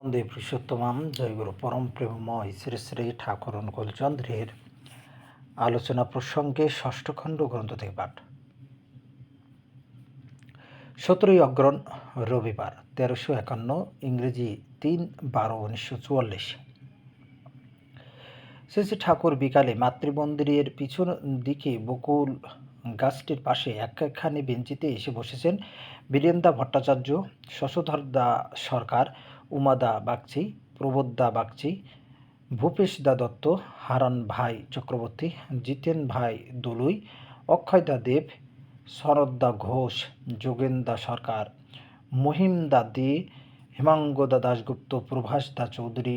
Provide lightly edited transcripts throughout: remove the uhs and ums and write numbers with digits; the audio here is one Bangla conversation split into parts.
বন্দে পুরুষোত্তমাম জয়গুরু পরম প্রেমময় শ্রী শ্রী ঠাকুর অনুকূলচন্দ্রের আলোচনা প্রসঙ্গে ষষ্ঠ খণ্ড গ্রন্থ থেকে পাঠ। 17ই অগ্রহণ রবিবার 1351 ইংরেজি 3/12/1944। শ্রী শ্রী ঠাকুর বিকালে মাতৃমন্দিরের পিছন দিকে বকুল গাছটির পাশে একখানি বেঞ্চিতে এসে বসেছেন বীরেন্দা ভট্টাচার্য, শশধরদা সরকার, উমাদা বাগচি, প্রবোদদা বাগচি, ভূপেশদা দত্ত, হারান ভাই চক্রবর্তী, জিতেন ভাই দলুই, অক্ষয়দা দেব, শরৎদা ঘোষ, যোগেন্দা সরকার, মহিমদা দে, হিমাঙ্গদা দাশগুপ্ত, প্রভাসদা চৌধুরী,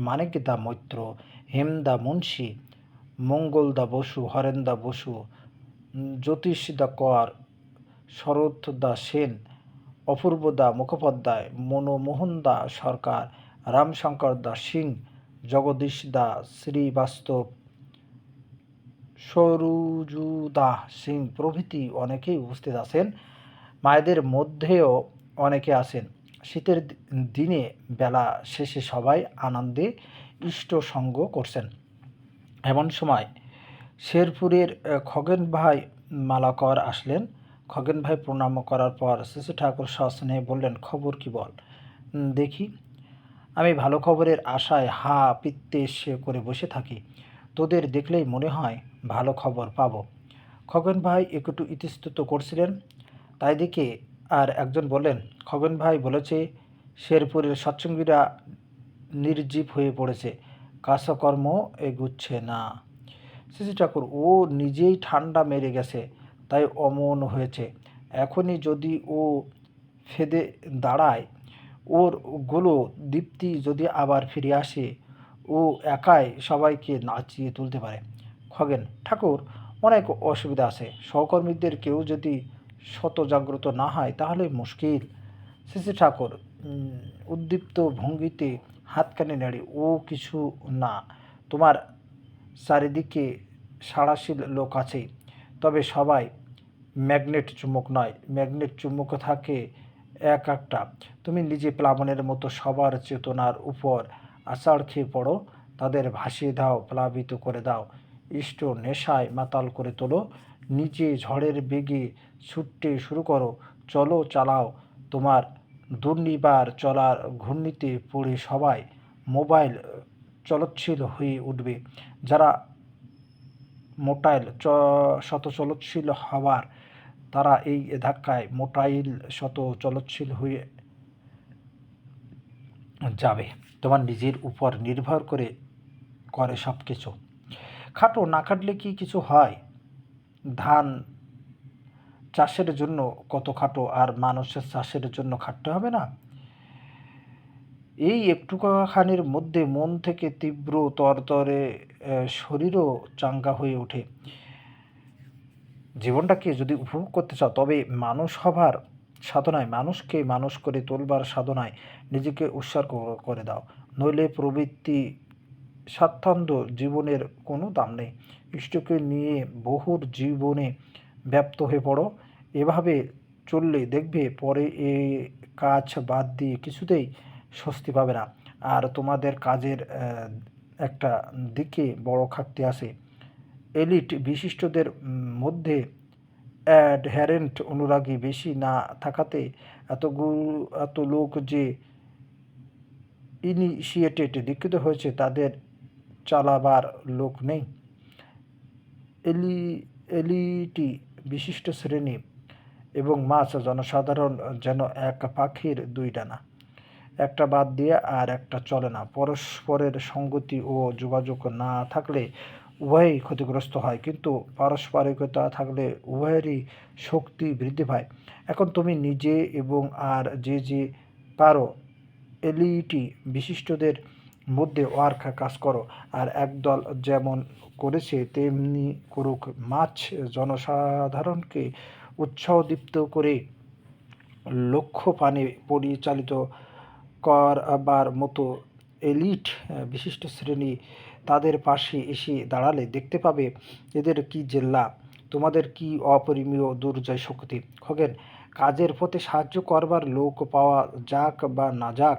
মানিকদা মৈত্র, হেমদা মুন্সি, মঙ্গলদা বসু, হরেন্দা বসু, জ্যোতিষদা কর, শরৎদা সেন, অপূর্বদা মুখোপাধ্যায়, মনমোহনদা সরকার, রামশঙ্করদা সিং, জগদীশদা শ্রীবাস্তব, সরুজুদা সিং প্রভৃতি অনেকেই উপস্থিত আছেন। মায়েদের মধ্যেও অনেকে আছেন। শীতের দিনে বেলা শেষে সবাই আনন্দে ইষ্ট সঙ্গ করছেন। এমন সময় শেরপুরের খগেন ভাই মালাকর আসলেন। খগেন ভাই প্রণাম করার পর শ্রী ঠাকুর সস্নেহে বললেন, খবর কি বল দেখি। আমি ভালো খবরের আশায় হা পিত্তেশ করে বসে থাকি। তোদের দেখলেই মনে হয় ভালো খবর পাবো। খগেন ভাই একটু ইতস্তত করছিলেন, তাই দেখে আর একজন বললেন, খগেন ভাই বলেছে শেরপুরের সৎসঙ্গীরা নির্জীব হয়ে পড়েছে, কাজকর্ম এগুচ্ছে না। শ্রী ঠাকুর, ও নিজেই ঠান্ডা মেরে গেছে, তাই অমন হয়েছে। এখনই যদি ও ফেদে দাঁড়ায়, ওর গুলো দীপ্তি যদি আবার ফিরে আসে, ও একাই সবাইকে নাচিয়ে তুলতে পারে। খগেন, ঠাকুর, অনেক অসুবিধা আছে। সহকর্মীদের কেউ যদি শত জাগ্রত না হয় তাহলে মুশকিল। শ্রী ঠাকুর উদ্দীপ্ত ভঙ্গিতে হাতখানি নেড়ে, ও কিছু না, তোমার চারিদিকে সাড়াশীল লোক আছে, তবে সবাই ম্যাগনেট চুম্বক নয়। ম্যাগনেট চুম্বক থাকে এক একটা। তুমি নিজে প্লাবনের মতো সবার চেতনার উপর আষাঢ় খেয়ে পড়ো, তাদের ভাসিয়ে দাও, প্লাবিত করে দাও, ইষ্ট নেশায় মাতাল করে তোলো, নিজে ঝড়ের বেগে ছুটতে শুরু করো, চলো, চালাও। তোমার দুর্নিবার চলার ঘূর্ণিতে পড়ে সবাই মোবাইল চলচ্ছিল হয়ে উঠবে। যারা মোটাইল শত চলচ্ছিল হবার, তারা এই ধাক্কায় মোটাইল শত চলচ্ছিল হয়ে যাবে। তোমার নিজের উপর নির্ভর করে সব কিছু। খাটো না খাটলে কি কিছু হয়? ধান চাষের জন্য কত খাটো, আর মানুষের চাষের জন্য খাটতে হবে না? এই একটুখানির মধ্যে মন থেকে তীব্র তরতরে শরীরও চাঙ্গা হয়ে ওঠে। জীবনটাকে যদি উপভোগ করতে চাও, তবে মানুষ হবার সাধনায়, মানুষকে মানুষ করে তোলবার সাধনায় নিজেকে উৎসর্গ করে দাও, নইলে প্রবৃত্তি স্বাচ্ছন্দ্য জীবনের কোনো দাম নেই। ইষ্টকে নিয়ে বহুর জীবনে ব্যপ্ত হয়ে পড়ো। এভাবে চললে দেখবে পরে এ কাজ বাদ দিয়ে কিছুতেই স্বস্তি পাবে না। আর তোমাদের কাজের একটা দিকে বড় খাটতে আসে। এলিট বিশিষ্টদের মধ্যে অ্যাডহেরেন্ট অনুরাগী বেশি না থাকাতে এত লোক যে ইনিশিয়েটেড দীক্ষিত হয়েছে, তাদের চালাবার লোক নেই। এলিটি বিশিষ্ট শ্রেণী এবং মাছ জনসাধারণ যেন এক পাখির দুই ডানা, একটা বাদ দিয়ে আর একটা চলে না। পরস্পরের সঙ্গতি ও যোগাযোগ না থাকলে উভয়ই ক্ষতিগ্রস্ত হয়, কিন্তু পারস্পরিকতা থাকলে উভয়েরই শক্তি বৃদ্ধি পায়। এখন তুমি নিজে এবং আর যে পারো এলিটি বিশিষ্টদের মধ্যে ওয়ার্ক কাজ করো, আর একদল যেমন করেছে তেমনি করুক। মাছ জনসাধারণকে উৎসাহদীপ্ত করে লক্ষ্য পানে পরিচালিত করবার মতো এলিট বিশিষ্ট শ্রেণী তাদের পাশে এসে দাঁড়ালে দেখতে পাবে এদের কি জেল্লা, তোমাদের কি অপরিমেয় দুর্জয় শক্তি। খগেন, কাজের পথে সাহায্য করবার লোক পাওয়া যাক বা না যাক,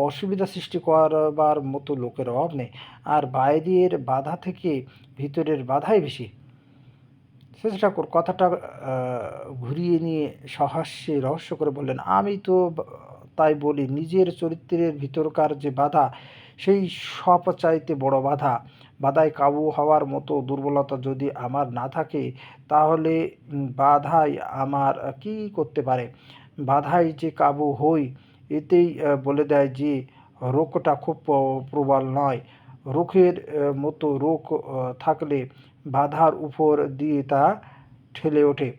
অসুবিধা সৃষ্টি করবার মতো লোকের অভাব নেই, আর বাইরের বাধা থেকে ভিতরের বাধাই বেশি। শেষ ঠাকুর কথাটা ঘুরিয়ে নিয়ে সহাস্যে রহস্য করে বললেন, আমি তো তাই বলি, নিজের চরিত্রের ভিতরকার যে বাধা, সেই সব চাইতে বড় বাধা। বাধায় কাবু হওয়ার মতো দুর্বলতা যদি আমার না থাকে, তাহলে বাধাই আমার কি করতে পারে? বাধাই যে কাবু হই, এতেই বলে দেয় যে রোগটা খুব প্রবল নয়। রোগের মতো রোগ থাকলে বাধার উপর দিয়ে তা ঠেলে ওঠে।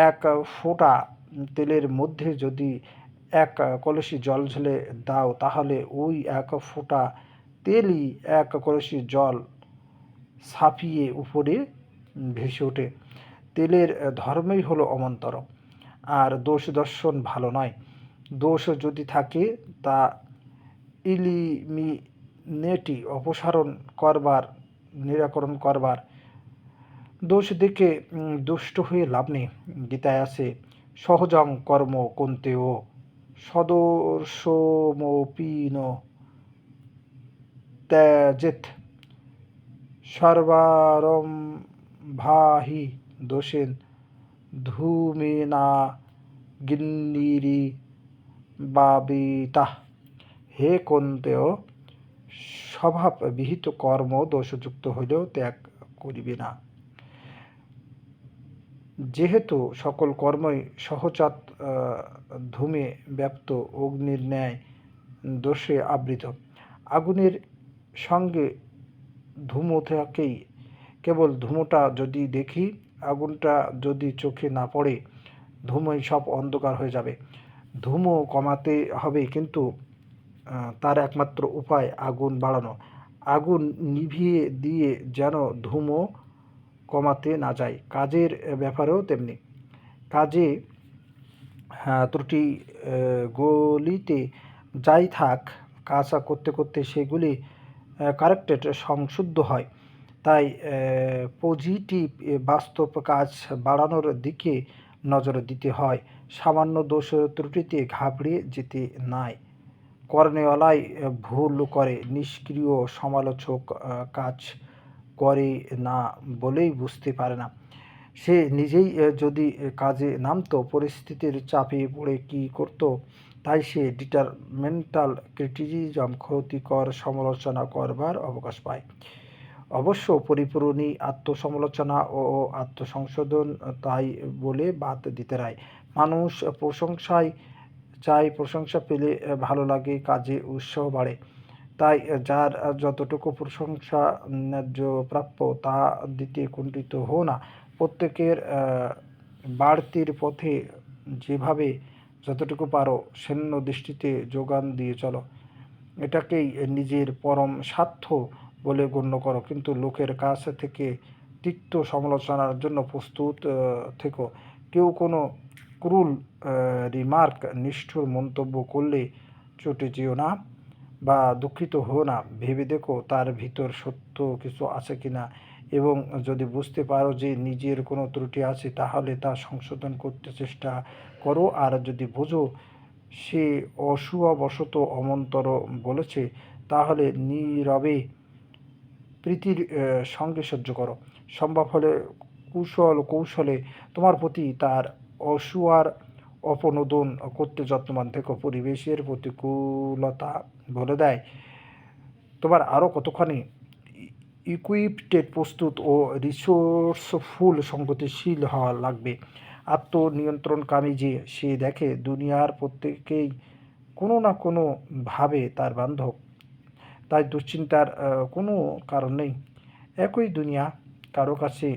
এক ফোঁটা তেলের মধ্যে যদি এক কলসি জল ঢেলে দাও, তাহলে ওই এক ফোঁটা তেলই এক কলসি জল ছাপিয়ে উপরে ভেসে ওঠে। তেলের ধর্মই হলো অমন্তর। আর দোষ দর্শন ভালো নয়। দোষ যদি থাকে, তা ইলিমিনেটি অপসারণ করবার, নিরাকরণ করবার। দোষ দেখে দুষ্ট হয়ে লাভ নেই। গীতায় আছে, সহজং কর্ম কন্তেও সদর্শমপীন ত্যাজেত সর্বারম্ভাহি দোষেন ধূমেনা গিন্নিরি বাবিতাহ। হে কন্তেয়, স্বভাব বিহিত কর্ম দোষযুক্ত হইলেও ত্যাগ করিবে না। যেহেতু সকল কর্মই সহজাত ধূমে ব্যাপ্ত অগ্নির ন্যায় দোষে আবৃত। আগুনের সঙ্গে ধুমো থাকেই, কেবল ধুমোটা যদি দেখি, আগুনটা যদি চোখে না পড়ে, ধুমোই সব অন্ধকার হয়ে যাবে। ধুমো কমাতে হবে, কিন্তু তার একমাত্র উপায় আগুন বাড়ানো। আগুন নিভিয়ে দিয়ে যেন ধুমো কমাতে না যায়। কাজের ব্যাপারেও তেমনি। কাজে ত্রুটি গলিতে যাই থাক, কাজ করতে করতে সেগুলি কারেক্টেড, সংশুদ্ধ হয়। তাই পজিটিভ বাস্তব কাজ বাড়ানোর দিকে নজর দিতে হয়। সামান্য দোষ ত্রুটিতে ঘাবড়ে যেতে নাই। কর্নেওয়ালাই ভুল করে, নিষ্ক্রিয় সমালোচক কাজ করে না বলেই বুঝতে পারে না। সে নিজেই যদি কাজে নামতো, পরিস্থিতির চাপে পড়ে কি করত, তাই সে ডিটারমেন্টাল ক্রিটিসিজম, ক্ষতিকর সমালোচনা করবার অবকাশ পায়। অবশ্য পরিপূরণী আত্মসমালোচনা ও আত্মসংশোধন তাই বলে বাদ দিতে রায়। মানুষ প্রশংসায় চাই, প্রশংসা পেলে ভালো লাগে, কাজে উৎসাহ বাড়ে। তাই যার যতটুকু প্রশংসা ন্যায্য প্রাপ্য, তা দিতে কুণ্ঠিত হও না। প্রত্যেকের বাড়তির পথে যেভাবে যতটুকু পারো সেন্য দৃষ্টিতে যোগান দিয়ে চলো। এটাকেই নিজের পরম স্বার্থ বলে গণ্য করো, কিন্তু লোকের কাছ থেকে তিক্ত সমালোচনার জন্য প্রস্তুত থেকো। কেউ কোনো ক্রুল রিমার্ক, নিষ্ঠুর মন্তব্য করলে চটে যেও না বা দুঃখিত হও না। ভেবে দেখো তার ভিতর সত্য কিছু আছে কিনা, এবং যদি বুঝতে পারো যে নিজের কোনো ত্রুটি আছে, তাহলে তা সংশোধন করতে চেষ্টা করো। আর যদি বোঝো সে অশুভবশত অমন্তর বলেছে, তাহলে নীরবে প্রীতির সঙ্গে সহ্য করো। সম্ভব হলে কৌশলে তোমার প্রতি তার অসূয়ার অপনোদন করতে যত্নবান থেকো। পরিবেশের প্রতিকূলতা বলে দেয় তোমার আরও কতখানি ইকুইপড, প্রস্তুত ও রিসোর্সফুল, সংগতিশীল হওয়া লাগবে। আত্মনিয়ন্ত্রণকামী যে, সে দেখে দুনিয়ার প্রত্যেকেই কোনো না কোনো ভাবে তার বান্ধব। তাই দুশ্চিন্তার কোনো কারণ নেই। একই দুনিয়া, কারো কাছে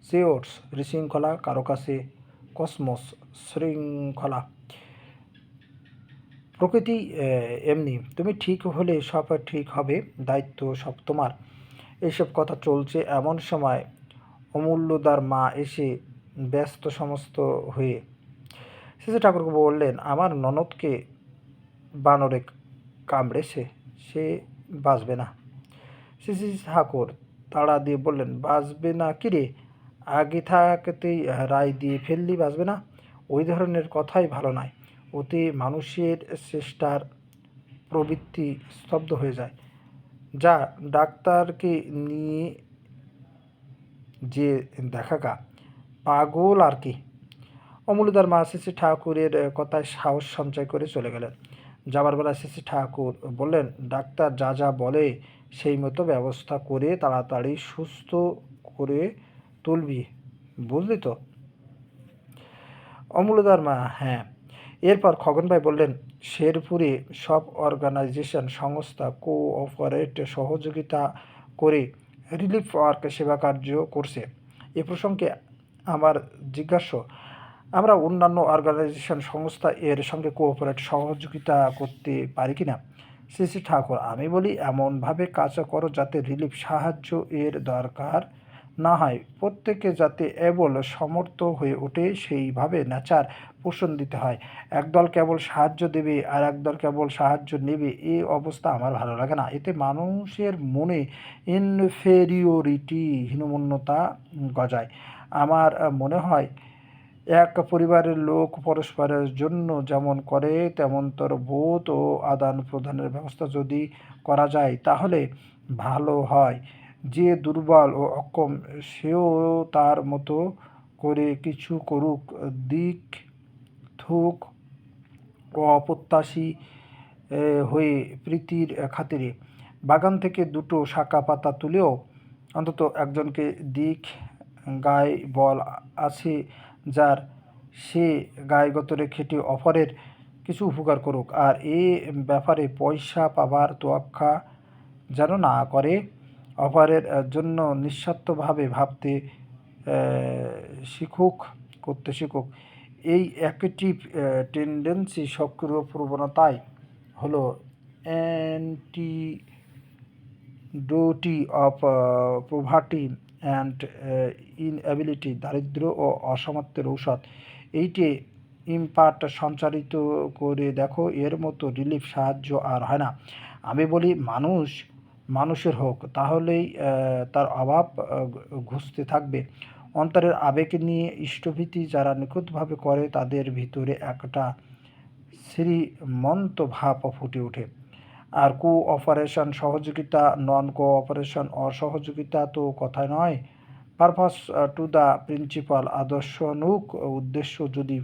চেয়র্স বিশৃঙ্খলা, কারো কাছে কসমস শৃঙ্খলা। প্রকৃতি এমনি। তুমি ঠিক হলে সব ঠিক হবে, দায়িত্ব সব তোমার। এইসব কথা চলছে এমন সময় অমূল্যদার মা এসে ব্যস্ত সমস্ত হয়ে শেষে ঠাকুরকে বললেন, আমার ননদকে বানরে কামড়েছে, সে বাঁচবে না। শ্রী ঠাকুর তাড়া দিয়ে বললেন, বাঁচবে না কি রে? আগে থাকতেই রায় দিয়ে ফেললি বাঁচবে না। ওই ধরনের কথাই ভালো নয়। ওতে মানুষের চেষ্টার প্রবৃত্তি স্তব্ধ হয়ে যায়। যা ডাক্তারকে নিয়ে যে দেখাগা, পাগল আর কি। অমূল্যদার মা শ্রী ঠাকুরের কথায় সাহস সঞ্চয় করে চলে গেলেন। যাবার বেলা শ্রী ঠাকুর বললেন, ডাক্তার যা যা বলে সেই মতো ব্যবস্থা করে তাড়াতাড়ি সুস্থ করে তুলবি, বুঝলি তো? অমূল্যদার মা, হ্যাঁ। এরপর খগন ভাই বললেন, শেরপুরে সব অর্গানাইজেশন সংস্থা কোঅপারেট সহযোগিতা করে রিলিফ ওয়ার্ক সেবা কার্য করছে। এ প্রসঙ্গে আমার জিজ্ঞাস্য, আমরা অন্যান্য অর্গানাইজেশন সংস্থা এর সঙ্গে কোঅপারেট সহযোগিতা করতে পারি কিনা? শ্রী শ্রী ঠাকুর, আমি বলি এমনভাবে কাজ করো যাতে রিলিফ সাহায্য এর দরকার না হয়, প্রত্যেকে যাতে এবল সমর্থ হয়ে ওঠে সেইভাবে নেচার পোষণ দিতে হয়। একদল কেবল সাহায্য দেবে আর একদল কেবল সাহায্য নেবে, এ অবস্থা আমার ভালো লাগে না। এতে মানুষের মনে ইনফেরিওরিটি, হীনমন্যতা গজায়। আমার মনে হয় এক পরিবারের লোক পরস্পরের জন্য যেমন করে তেমনতর বোধ ও আদান প্রদানের ব্যবস্থা যদি করা যায় তাহলে ভালো হয়। যে দুর্বল ও অক্ষম সেও তার মতো করে কিছু করুক, দিক থুক ও অপ্রত্যাশী হয়ে প্রীতির খাতিরে বাগান থেকে দুটো শাখা পাতা তুলেও অন্তত একজনকে দিক। গায়ে বল আছে যার, সে গায়ে গতরে খেটে অপরের কিছু উপকার করুক, আর এ ব্যাপারে পয়সা পাবার তোয়াক্কা যেন না করে। অপরের জন্য নিঃস্বার্থভাবে ভাবতে শিখুক, করতে শিখুক। এই অ্যাক্টিভ টেন্ডেন্সি, সক্রিয় প্রবণতাই হলো অ্যান্টিডোটি অফ পোভার্টি অ্যান্ড ইনএবিলিটি, দারিদ্র্য ও অসামর্থ্যের ঔষধ। এইটে ইম্পার্ট সঞ্চারিত করে দেখো, এর মতো রিলিফ সাহায্য আর হয় না। আমি বলি মানুষ মানুষের হোক, তাহলেই তার অভাব ঘুচতে থাকবে। অন্তরের আবেগ নিয়ে ইষ্টভীতি যারা নিখুঁতভাবে করে তাদের ভিতরে একটা শ্রীমন্ত ভাব ফুটে ওঠে। আর কোঅপারেশন সহযোগিতা, নন কোঅপারেশন অসহযোগিতা তো কথাই নয়। পারপাস টু দ্য প্রিন্সিপাল, আদর্শানুগ উদ্দেশ্য যদি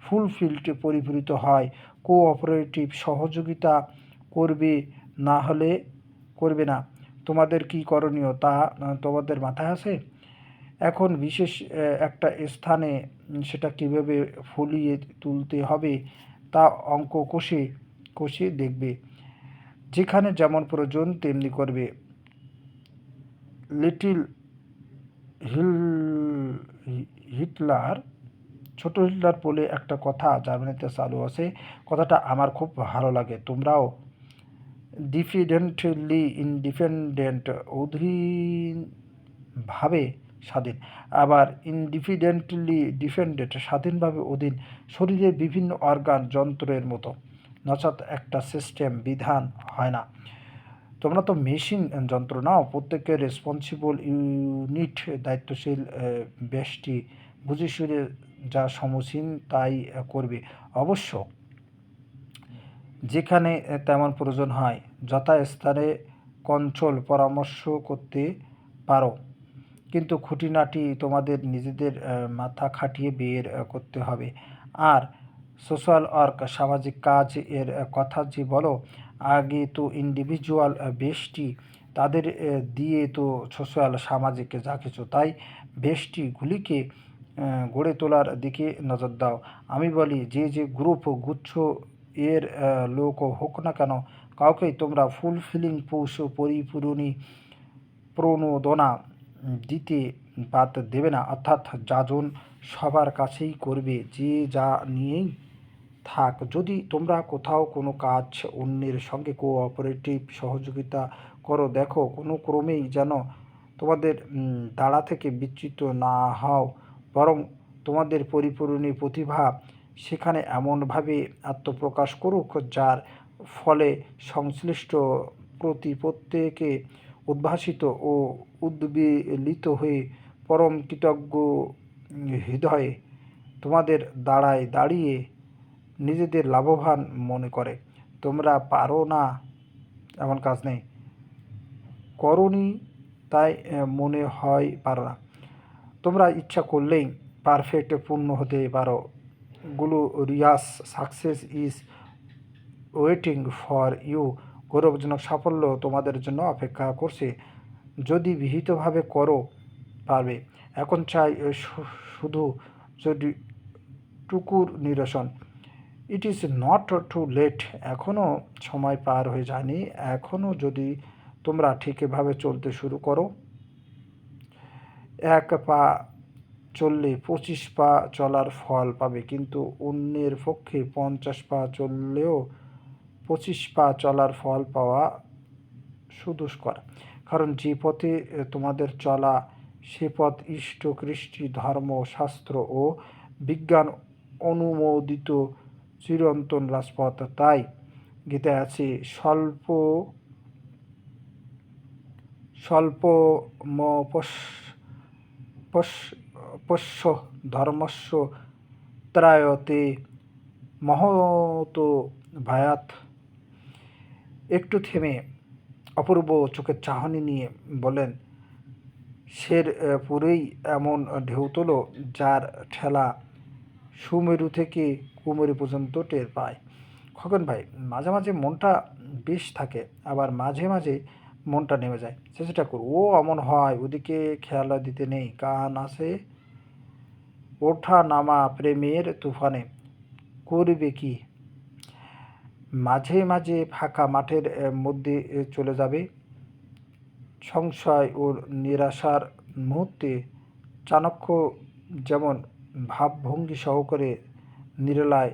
ফুলফিল্ড পরিপূরিত হয়, কোঅপারেটিভ সহযোগিতা করবে, না হলে করবে না। তোমাদের কি করণীয় তা তোমাদের মাথায় আছে? এখন বিশেষ একটা স্থানে সেটা কীভাবে ফুলিয়ে তুলতে হবে তা অঙ্ক কষে কষে দেখবে। যেখানে যেমন প্রয়োজন তেমনি করবে। লিটিল হিটলার, ছোট হিটলার বলে একটা কথা জার্মানিতে চালু আছে। কথাটা আমার খুব ভালো লাগে। তোমরাও ডিফিডেন্টলি ইন্ডিপেন্ডেন্ট, অধীনভাবে স্বাধীন, আবার ইনডিফিডেন্টলি ডিপেন্ডেন্ট, স্বাধীনভাবে অধীন। শরীরের বিভিন্ন অর্গান যন্ত্রের মতো, নচেত একটা সিস্টেম বিধান হয় না। তোমরা তো মেশিন যন্ত্র নাও, প্রত্যেকের রেসপন্সিবল ইউনিট, দায়িত্বশীল ব্যষ্টি, বুঝে সুঝে যা সমীচীন তাই করবে। অবশ্য যেখানে তেমন প্রয়োজন হয় যথাস্থানে কন্ট্রোল পরামর্শ করতে পারো, কিন্তু খুঁটিনাটি তোমাদের নিজেদের মাথা খাটিয়ে বের করতে হবে। আর সোশ্যাল ওয়ার্ক, সামাজিক কাজ এর কথা যে বলো, আগে তো ইন্ডিভিজুয়াল ব্যষ্টি, তাদের দিয়ে তো সোশ্যাল, সামাজিক যা কিছু, তাই ব্যষ্টিগুলিকে গড়ে তোলার দিকে নজর দাও। আমি বলি যে যে গ্রুপ গুচ্ছ এর লোক হোক না কেন, কাউকেই তোমরা ফুলফিলিং পুষ পরিপূরণী প্রণোদনা দিতে বাদ দেবে না। অর্থাৎ যাজন সবার কাছেই করবে, যে যা নিয়েই থাক। যদি তোমরা কোথাও কোনো কাজ অন্যের সঙ্গে কোঅপারেটিভ সহযোগিতা করো, দেখো কোনো ক্রমেই যেন তোমাদের দাঁড়া থেকে বিচ্যুত না হও, বরং তোমাদের পরিপূরণী প্রতিভা সেখানে এমনভাবে আত্মপ্রকাশ করুক যার ফলে সংশ্লিষ্ট প্রত্যেকে উদ্ভাসিত ও উদ্বেলিত হয়ে পরম কৃতজ্ঞ হৃদয়ে তোমাদের দাঁড়িয়ে নিজেদের লাভবান মনে করে। তোমরা পারো না এমন কাজ নেই, করনি তাই মনে হয় পারো না। তোমরা ইচ্ছা করলেই পারফেক্ট পূর্ণ হতে পারো। Glorious success is waiting for you. গৌরবজনক সাফল্য তোমাদের জন্য অপেক্ষা করছে যদি বিহিতভাবে করো পারবে। এখন চাই শুধু যদি টুকুর নিরসন। It is not too late. এখনও সময় পার হয়ে যায়নি। এখনও যদি তোমরা ঠিকভাবে চলতে শুরু করো, 1 পা চললে 25 পা চলার ফল পাবে, কিন্তু অন্যের পক্ষে 50 পা চললেও 25 পা চলার ফল পাওয়া সুদুষ্কর। কারণ যে পথে তোমাদের চলা সে পথ ইষ্ট, কৃষ্টি, ধর্ম, শাস্ত্র ও বিজ্ঞান অনুমোদিত চিরন্তন রাজপথ। তাই গীতায় আছে, স্বল্প পশ্য ধর্মস্য ত্রায়তে মহত ভায়াত। একটু থেমে অপূর্ব চোখের চাহনি নিয়ে বলেন, শের পুরেই এমন ঢেউ তোলো যার ঠেলা সুমেরু থেকে কুমেরু পর্যন্ত টের পায়। খগেন ভাই, মাঝে মাঝে মনটা বেশ থাকে, আবার মাঝে মাঝে মনটা নেমে যায়। চেষ্টা করো ও অমন হয়, ওদিকে খেয়াল দিতে নেই। কান আছে ওঠা নামা প্রেমের তুফানে, করবে কি? মাঝে মাঝে ফাঁকা মাঠের মধ্যে চলে যাবে। সংশয় ও নিরাশার মুহূর্তে চাণক্য যেমন ভাবভঙ্গি সহকারে নিরলায়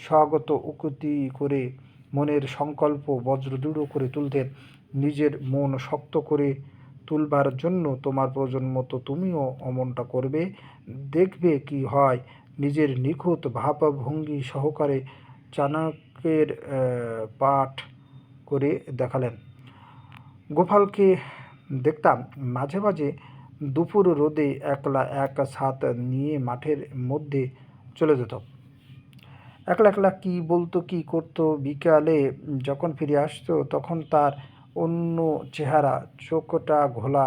স্বগত উক্তি করে মনের সংকল্প বজ্রদৃঢ় করে তুলতেন, নিজের মন শক্ত করে তুলবার জন্য তোমার প্রয়োজন মতো তুমিও অমনটা করবে, দেখবে কি হয়। নিজের নিখুঁত ভাবভঙ্গি সহকারে চাণক্যের পাঠ করে দেখালেন। গোপালকে দেখতাম মাঝে মাঝে দুপুর রোদে একলা এক ছাত নিয়ে মাঠের মধ্যে চলে যেত। একলা একলা কী বলতো, কী করতো। বিকালে যখন ফিরে আসতো তখন তার অন্য চেহারা, চোখটা ঘোলা,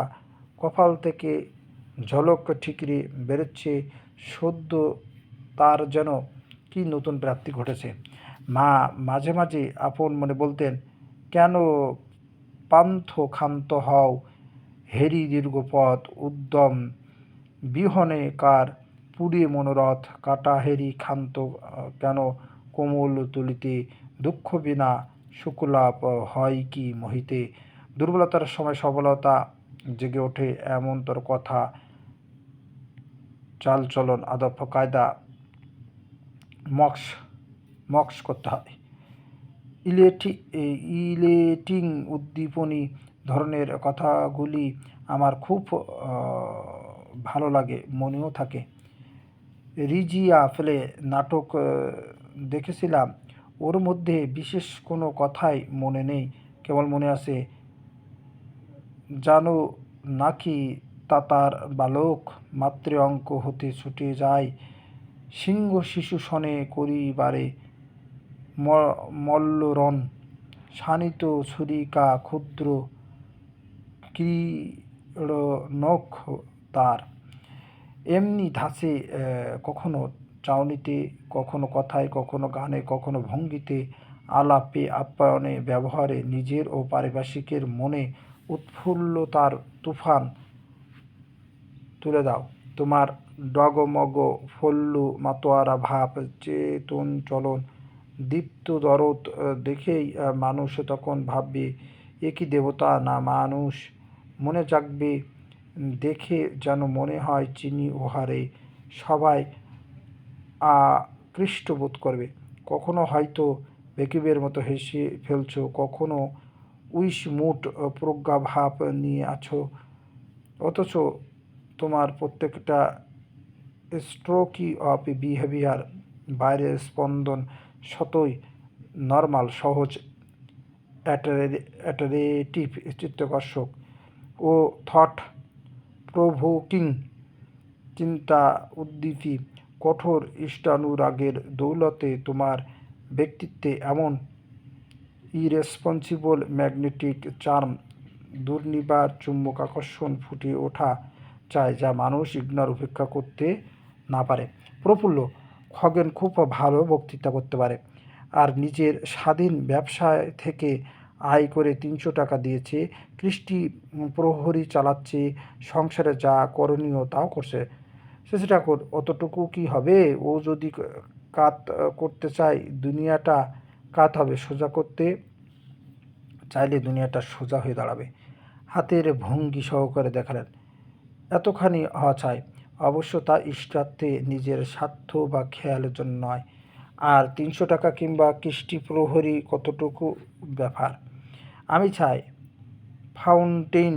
কপাল থেকে ঝলক ঠিকরে বেরোচ্ছে সদ্য তার যেন কি নতুন প্রাপ্তি ঘটেছে। মা মাঝে মাঝে আপন মনে বলতেন, কেন পান্থ ক্ষান্ত হও, হেরি দীর্ঘ পথ উদ্যম বিহনে কার পুরে মনোরথ, কাটা হেরি ক্ষান্ত কেন কোমল তুলিতে, দুঃখ বিনা সুকুলাপ হয় কি মহিতে। দুর্বলতার সময় সবলতা জেগে ওঠে, এমনতর কথা চালচলন আদব কায়দা মক্স করতে হয়। ইলেটিং উদ্দীপনী ধরনের কথাগুলি আমার খুব ভালো লাগে, মনেও থাকে। রিজিয়া ফেলে নাটক দেখেছিলাম, ওর মধ্যে বিশেষ কোনো কথাই মনে নেই, কেবল মনে আছে, জানো নাকি তাতার বালক মাত্রে অঙ্ক হতে ছুটে যায়, সিংহ শিশু শনে করিবারে মল্লরণ, শানিত ছুরিকা ক্ষুদ্র ক্রীড়নক তার। এমনি ধাঁচে কখনো চাউনিতে, কখনো কথায়, কখনো গানে, কখনো ভঙ্গিতে, আলাপে, আপ্যায়নে, ব্যবহারে নিজের ও পারিপার্শ্বিকের মনে উৎফুল্লতার তুফান তুলে দাও। তোমার ডগমগ ফল্লু মাতোয়ারা ভাব, চেতন চলন, দীপ্ত দরদ দেখেই মানুষ তখন ভাববে এ কি দেবতা না মানুষ। মনে জাগবে দেখে যেন মনে হয় চিনি ওহারে, সবাই আকৃষ্ট বোধ করবে। কখনো হয়তো বেকুবের মতো হেসে ফেলছো, কখনো উইসমুট প্রজ্ঞাভাব নিয়ে আছো, অথচ তোমার প্রত্যেকটা স্ট্রোকি অফ বিহেভিয়ার, বাইরের স্পন্দন সতই নর্মাল, সহজ, অ্যাট্রাকটিভ, চিত্তাকর্ষক ও থট প্রভোকিং, চিন্তা উদ্দীপী। কঠোর ইষ্টানুরাগের দৌলতে তোমার ব্যক্তিত্বে এমন ইরেসপন্সিবল ম্যাগনেটিক চার্ম, দুর্নিবার চুম্বক আকর্ষণ ফুটে ওঠা চায় যা মানুষ ইগনোর উপেক্ষা করতে না পারে। প্রফুল্ল: খগেন খুব ভালো বক্তৃতা করতে পারে, আর নিজের স্বাধীন ব্যবসায় থেকে আয় করে ৩০০ টাকা দিয়েছে। কৃষ্টি প্রহরী চালাচ্ছে, সংসারে যা করণীয় তাও করছে। শশী ঠাকুর: অতটুকু কি হবে? ও যদি কাত করতে চায় দুনিয়াটা কাত হবে, সোজা করতে চাইলে দুনিয়াটা সোজা হয়ে দাঁড়াবে। হাতের ভঙ্গি সহকারে দেখালেন, এতখানি হওয়া চাই। অবশ্য তা ইষ্টার্থে, নিজের স্বার্থ বা খেয়ালের জন্য নয়। আর ৩০০ টাকা কিংবা কৃষ্টি প্রহরী কতটুকু ব্যাপার। আমি চাই ফাউন্টেন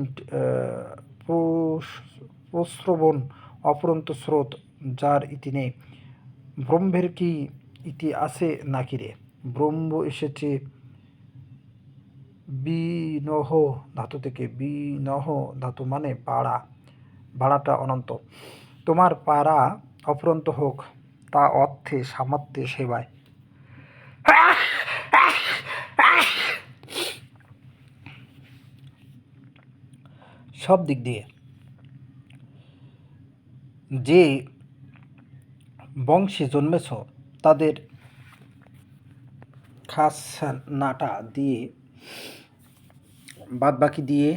প্রস্রবণ, অফুরন্ত স্রোত, যার ইতি নেই। ব্রহ্মের কি ইতি আছে নাকি রে? ব্রহ্ম এসেছে বিনহ ধাতু থেকে। বিনহ ধাতু মানে বাড়া, বাড়াটা অনন্ত। তোমার পাড়া অফুরন্ত হোক, তা অর্থে, সামর্থ্যে, সেবায়। সব দিক দিয়ে। যে বংশে জন্মেছ তাদের খাসনাটা দিয়ে, বাদবাকি দিয়ে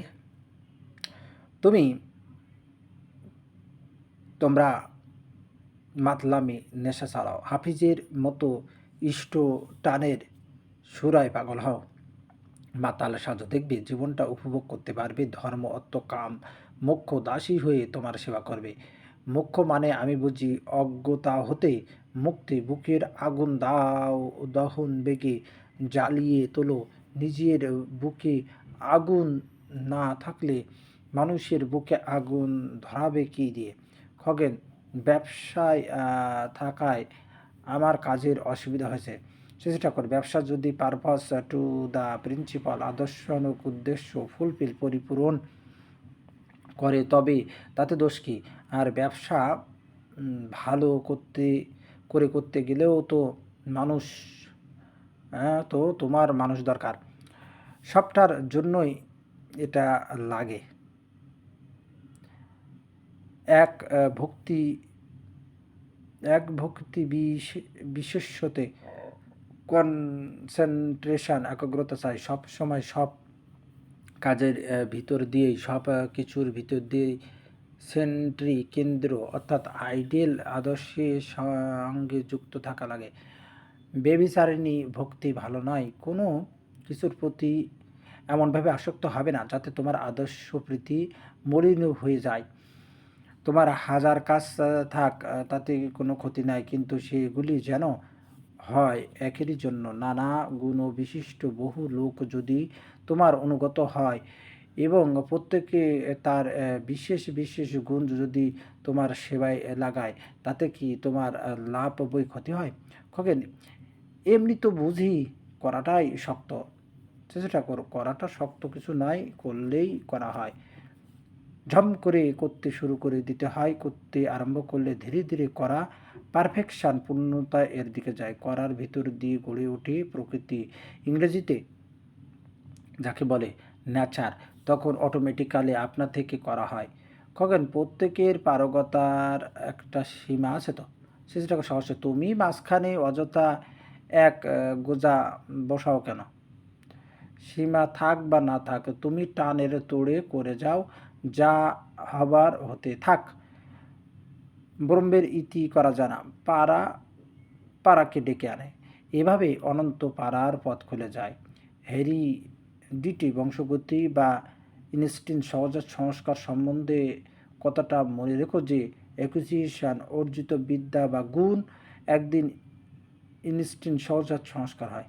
তোমরা মাতলামি নেশা চালাও। হাফিজের মতো ইষ্ট টানের সুরায় পাগল হও, মাতাল সাজো, দেখবে জীবনটা উপভোগ করতে পারবে। ধর্ম, অর্থ, কাম, মোক্ষ দাসী হয়ে তোমার সেবা করবে। মোক্ষ মানে আমি বুঝি অজ্ঞতা হতে মুক্তি। বুকের আগুন দাও, দহন বেগে জ্বালিয়ে তোলো। নিজের বুকে আগুন না থাকলে মানুষের বুকে আগুন ধরাবে কি দিয়ে? খগেন: ব্যবসায় থাকায় আমার কাজের অসুবিধা হয়েছে। শশী ঠাকুর: ব্যবসা যদি পারপাস টু দ্য প্রিন্সিপাল, আদর্শানুগ উদ্দেশ্য ফুলফিল, পরিপূরণ করে তবে তাতে দোষ কী? আর ব্যবসা ভালো করতে গেলেও তো মানুষ, তো তোমার মানুষ দরকার। সবটার জন্যই এটা লাগে। এক ভক্তি বিশেষ্যতে কনসেন্ট্রেশন, একাগ্রতা চাই। সব সময় সব কাজের ভিতর দিয়েই, সব কিছুর ভিতর দিয়েই সেন্ট্রি, কেন্দ্র অর্থাৎ আইডিয়াল আদর্শের সঙ্গে যুক্ত থাকা লাগে। বেবিচারিণী ভক্তি ভালো নয়। কোনো কিছুর প্রতি এমনভাবে আসক্ত হবে না যাতে তোমার আদর্শ প্রীতি মলিন হয়ে যায়। তোমার হাজার কাজ থাক, তাতে কোনো ক্ষতি নাই, কিন্তু সেগুলি যেন হয় একেরই জন্য। নানা গুণবিশিষ্ট বহু লোক যদি তোমার অনুগত হয় এবং প্রত্যেকে তার বিশেষ বিশেষ গুণ যদি তোমার সেবায় লাগায়, তাতে কি তোমার লাভ বই ক্ষতি হয়? খগেন: এমনি তো বুঝি করাটাই শক্ত। চেষ্টা করো, করাটা শক্ত কিছু নয়, করলেই করা হয়। ঝম করে করতে শুরু করে দিতে হয়। করতে আরম্ভ করলে ধীরে ধীরে করা পারফেকশন, পূর্ণতা এর দিকে যায়। করার ভিতর দিয়ে গড়ে ওঠে প্রকৃতি, ইংরেজিতে যাকে বলে নেচার। তখন অটোমেটিক্যালি আপনা থেকে করা হয়। খগেন: প্রত্যেকের পারগতার একটা সীমা আছে তো? সেটাকে সহজে তুমি মাঝখানে অযথা এক গোজা বসাও কেন? সীমা থাক বা না থাক, তুমি টানের তোড়ে করে যাও, যা হবার হতে থাক। ব্রহ্মের ইতি করা জানা পাড়াকে ডেকে আনে। এভাবে অনন্ত পাড়ার পথ খুলে যায়। হেরিডিটি, বংশগতি বা ইনস্টিন সহজাত সংস্কার সম্বন্ধে কথাটা মনে রেখো যে অ্যাকুইজিশন, অর্জিত বিদ্যা বা গুণ একদিন ইনস্টিন সহজাত সংস্কার হয়।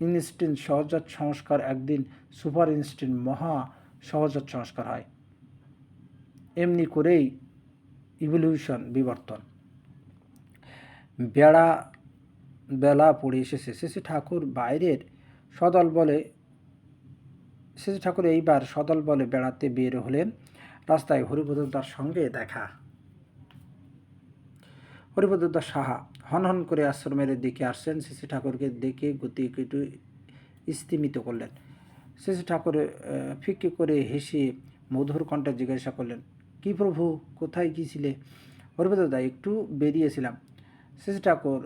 ইনস্টিন সহজাত সংস্কার একদিন সুপার ইনস্টিন মহা সহজাত সংস্কার হয়। এমনি করেই ইভলিউশন, বিবর্তন। বেলা পড়ে এসেছে। শশী ঠাকুর এইবার সদল বলে বেড়াতে বের হলেন। রাস্তায় হরিপদ তার সঙ্গে দেখা। হরিপদ দাস সাহা হনহন করে আশ্রমের দিকে আসছেন। শ্রী ঠাকুরকে দেখে গতি একটু স্তিমিত করলেন। শ্রী ঠাকুর ফিকে করে হেসে মধুর কণ্ঠে জিজ্ঞাসা করলেন, কি প্রভু, কোথায় গিয়েছিলে? হরিপদ দাদা, একটু বেরিয়েছিলাম। শ্রী ঠাকুর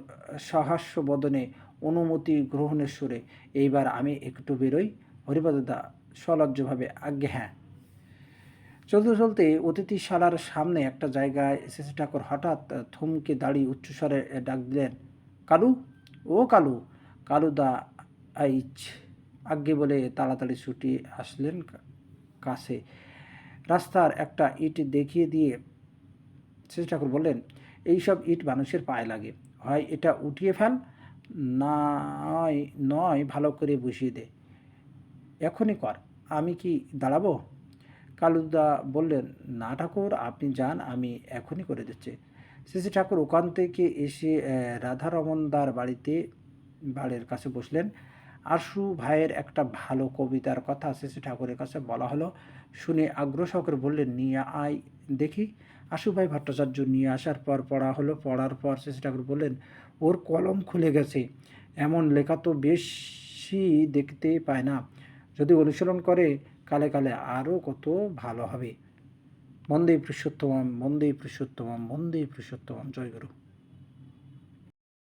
সহাস্য বদনে অনুমতি গ্রহণের সুরে, এইবার আমি একটু বেরোই? হরিপদ দাদা সলজ্জভাবে, আজ্ঞে হ্যাঁ। চলতে চলতে অতিথিশালার সামনে একটা জায়গায় শ্রী ঠাকুর হঠাৎ থমকে দাঁড়িয়ে উচ্চস্বরে ডাক দিলেন, কালু, ও কালু। কালুদা আইচ, আজ্ঞে বলে তাড়াতাড়ি ছুটি আসলেন কাছে। রাস্তার একটা ইট দেখিয়ে দিয়ে শ্রী ঠাকুর বললেন, এইসব ইট মানুষের পায়ে লাগে, হয় এটা উঠিয়ে ফেল, নয় নয় ভালো করে বসিয়ে দে। এখনই কর। আমি কি দাঁড়াবো? কালুদা বললেন, না ঠাকুর, আপনি যান, আমি এখনই করে দিচ্ছি। শ্রী ঠাকুর ওখান থেকে এসে রাধারমনদার বাড়ির কাছে বসলেন। আশু ভাইয়ের একটা ভালো কবিতার কথা শ্রী ঠাকুরের কাছে বলা হলো। শুনে আগ্রহ সহকারে বললেন, নিয়ে আয় দেখি। আশু ভাই ভট্টাচার্য নিয়ে আসার পর পড়া হলো। পড়ার পর শ্রী ঠাকুর বললেন, ওর কলম খুলে গেছে, এমন লেখা তো বেশি দেখতে পায় না। যদি অনুসরণ করে কালে কালে আরও কত ভালো হবে। বন্দে পুরুষোত্তমম, বন্দে পুরুষোত্তমম, বন্দে পুরুষোত্তমম। জয় গুরু।